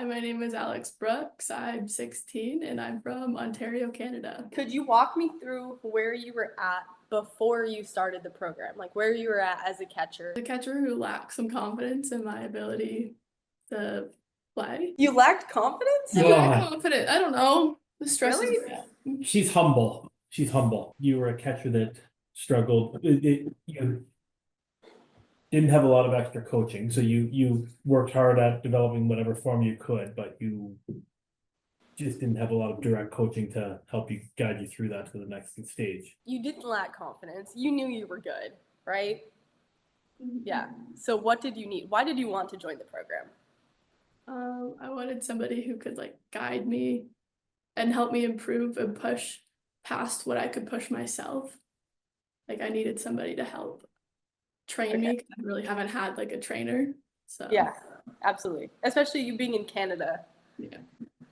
my name is Alex Brooks. I'm 16 and I'm from Ontario, Canada. Could you walk me through where you were at before you started the program? Like where you were at as a catcher? The catcher who lacks some confidence in my ability to play. You lacked confidence? I'm not confident. I don't know. The stress is Really? bad. She's humble. She's humble. You were a catcher that struggled. You didn't have a lot of extra coaching, so you worked hard at developing whatever form you could, but you just didn't have a lot of direct coaching to help you guide you through that to the next stage. You didn't lack confidence. You knew you were good, right? Yeah. So what did you need? Why did you want to join the program? I wanted somebody who could like guide me and help me improve and push past what I could push myself. Like I needed somebody to help train me because I really haven't had like a trainer. So Yeah, absolutely. Especially you being in Canada. yeah,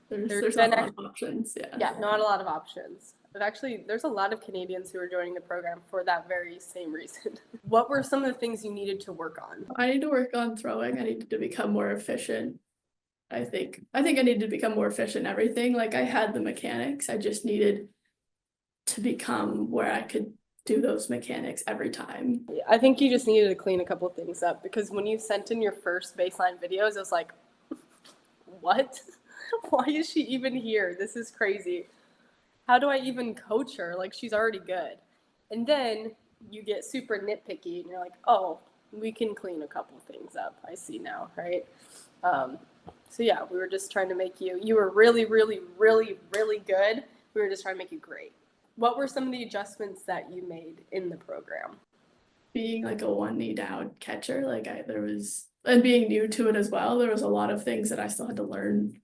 there's not a lot of options. Yeah, not a lot of options. But actually, there's a lot of Canadians who are joining the program for that very same reason. What were some of the things you needed to work on? I need to work on throwing. I needed to become more efficient. I think I needed to become more efficient in everything. Like I had the mechanics. I just needed to become where I could do those mechanics every time. I think you just needed to clean a couple of things up because when you sent in your first baseline videos, it was like, what? Why is she even here? This is crazy. How do I even coach her? Like, she's already good. And then you get super nitpicky and you're like, oh, we can clean a couple things up. I see now, right? So yeah, we were just trying to make you were really, really, really, really good. We were just trying to make you great. What were some of the adjustments that you made in the program? Being like a one knee down catcher, and being new to it as well, there was a lot of things that I still had to learn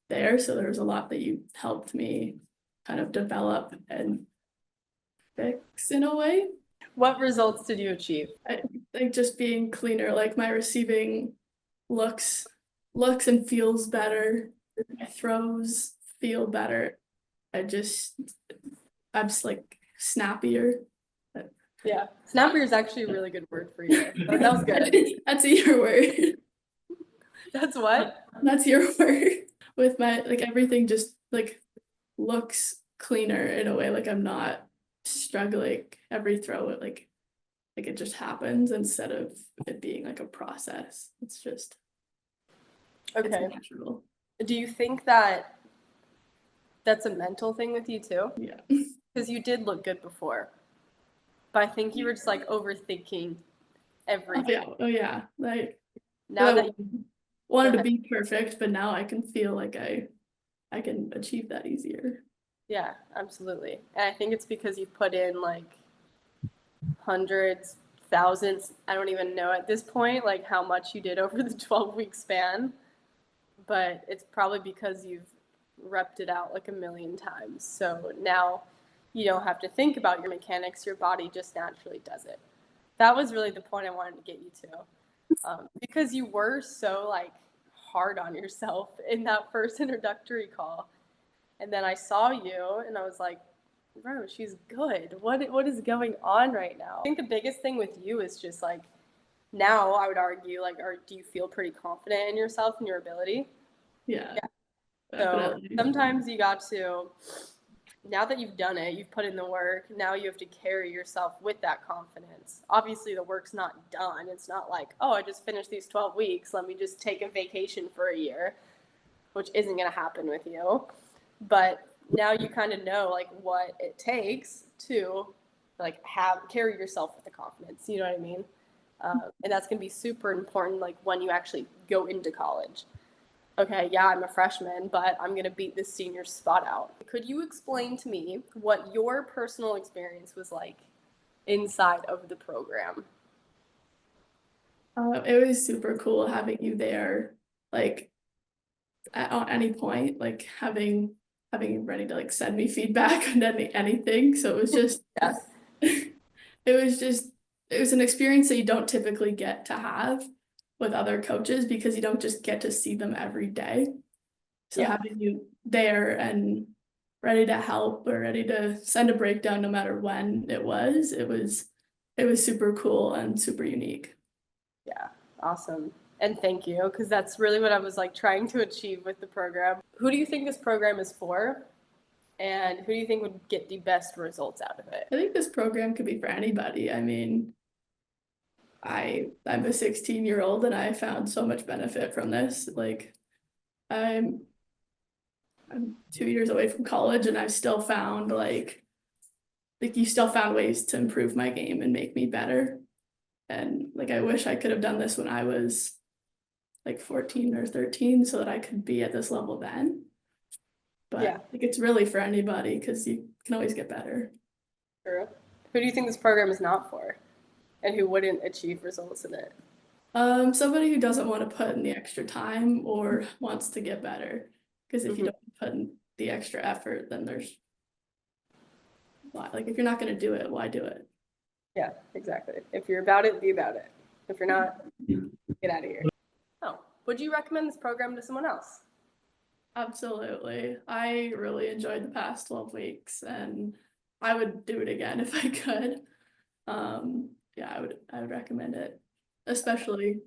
there. So there was a lot that you helped me kind of develop and fix in a way. What results did you achieve? I think just being cleaner, like my receiving looks and feels better. My throws feel better. I'm just like snappier. Yeah, snappier is actually a really good word for you. That was good. That's your word. That's what? That's your word. With my like everything just like looks cleaner in a way. Like I'm not struggling every throw. Like it just happens instead of it being like a process. It's just okay. It's natural. Do you think that that's a mental thing with you too? Yeah. Because you did look good before. But I think you were just like overthinking everything. Oh yeah. Like now that you wanted to be perfect, but now I can feel like I can achieve that easier. Yeah, absolutely. And I think it's because you put in like hundreds, thousands, I don't even know at this point, like how much you did over the 12-week span. But it's probably because you've repped it out like a million times. So now you don't have to think about your mechanics. Your body just naturally does it. That was really the point I wanted to get you to. Because you were so like hard on yourself in that first introductory call. And then I saw you and I was like, bro, she's good. What is going on right now? I think the biggest thing with you is just like, now I would argue, like, do you feel pretty confident in yourself and your ability? Yeah. So sometimes you got to, now that you've done it, you've put in the work, now you have to carry yourself with that confidence. Obviously, the work's not done. It's not like, oh, I just finished these 12 weeks. Let me just take a vacation for a year, which isn't going to happen with you. But now you kind of know, like, what it takes to, like, carry yourself with the confidence. You know what I mean? And that's going to be super important, like, when you actually go into college. Okay, yeah, I'm a freshman, but I'm going to beat this senior spot out. Could you explain to me what your personal experience was like inside of the program? It was super cool having you there, like at any point, like having you ready to like send me feedback on anything. So it was just Yes. it was an experience that you don't typically get to have with other coaches because you don't just get to see them every day. So having you there and ready to help or ready to send a breakdown no matter when it was super cool and super unique. Yeah, awesome. And thank you, because that's really what I was like trying to achieve with the program. Who do you think this program is for? And who do you think would get the best results out of it? I think this program could be for anybody. I mean, I'm a 16-year-old and I found so much benefit from this. Like I'm 2 years away from college and I've still found like you still found ways to improve my game and make me better. And like I wish I could have done this when I was like 14 or 13 so that I could be at this level then. But Yeah. like it's really for anybody because you can always get better. True. Who do you think this program is not for? And who wouldn't achieve results in it? Somebody who doesn't want to put in the extra time or wants to get better. Because if you don't put in the extra effort, then there's why. Like if you're not going to do it, why do it? Yeah, exactly. If you're about it, be about it. If you're not, get out of here. Oh, would you recommend this program to someone else? Absolutely. I really enjoyed the past 12 weeks and I would do it again if I could. Yeah, I would recommend it, especially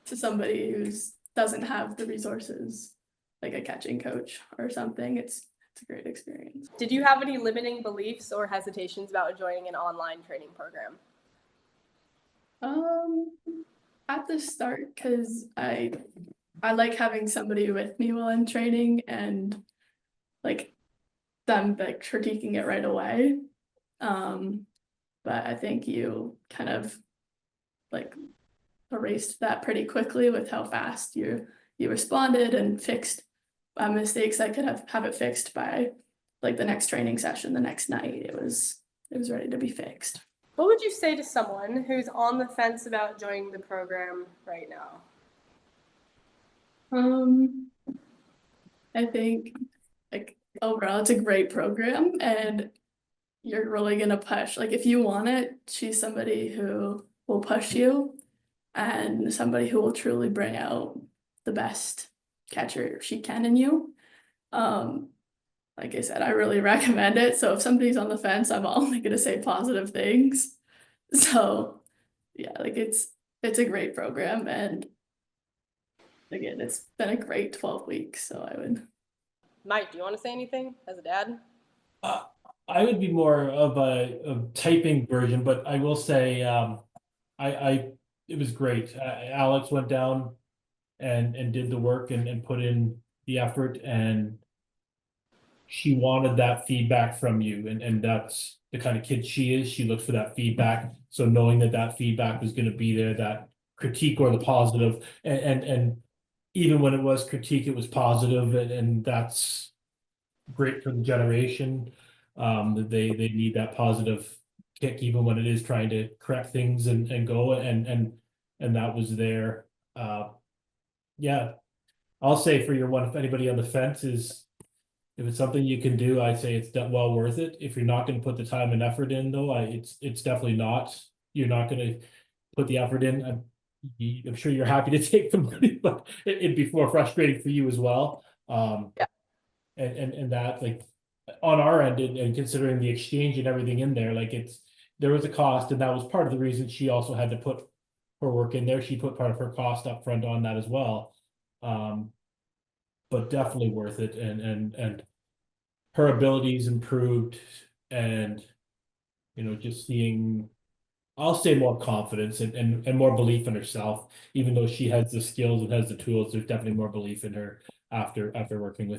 to somebody who doesn't have the resources like a catching coach or something. It's a great experience. Did you have any limiting beliefs or hesitations about joining an online training program? At the start, because I like having somebody with me while I'm training and like them like critiquing it right away. But I think you kind of like erased that pretty quickly with how fast you responded and fixed mistakes. I could have it fixed by like the next training session the next night. It was ready to be fixed. What would you say to someone who's on the fence about joining the program right now? I think like overall it's a great program and you're really gonna push. Like if you want it, she's somebody who will push you and somebody who will truly bring out the best catcher she can in you. Like I said, I really recommend it. So if somebody's on the fence, I'm only gonna say positive things. So yeah, like it's a great program and again, it's been a great 12 weeks. So I would. Mike, do you want to say anything as a dad? I would be more of a typing version, but I will say, it was great. Alex went down and did the work and put in the effort, and she wanted that feedback from you, and that's the kind of kid she is. She looks for that feedback. So knowing that feedback was going to be there, that critique or the positive, and even when it was critique, it was positive, and that's great for the generation. That they need that positive kick even when it is trying to correct things and go and that was there. Yeah, I'll say for your one, if anybody on the fence is, if it's something you can do, I'd say it's well worth it. If you're not going to put the time and effort in, though, it's definitely not. You're not going to put the effort in. I'm sure you're happy to take the money, but it'd be more frustrating for you as well. Yeah. And that, like, on our end, and considering the exchange and everything in there, like there was a cost, and that was part of the reason she also had to put her work in there. She put part of her cost up front on that as well. But definitely worth it, and her abilities improved, and just seeing, I'll say, more confidence and more belief in herself. Even though she has the skills and has the tools, there's definitely more belief in her after working with you.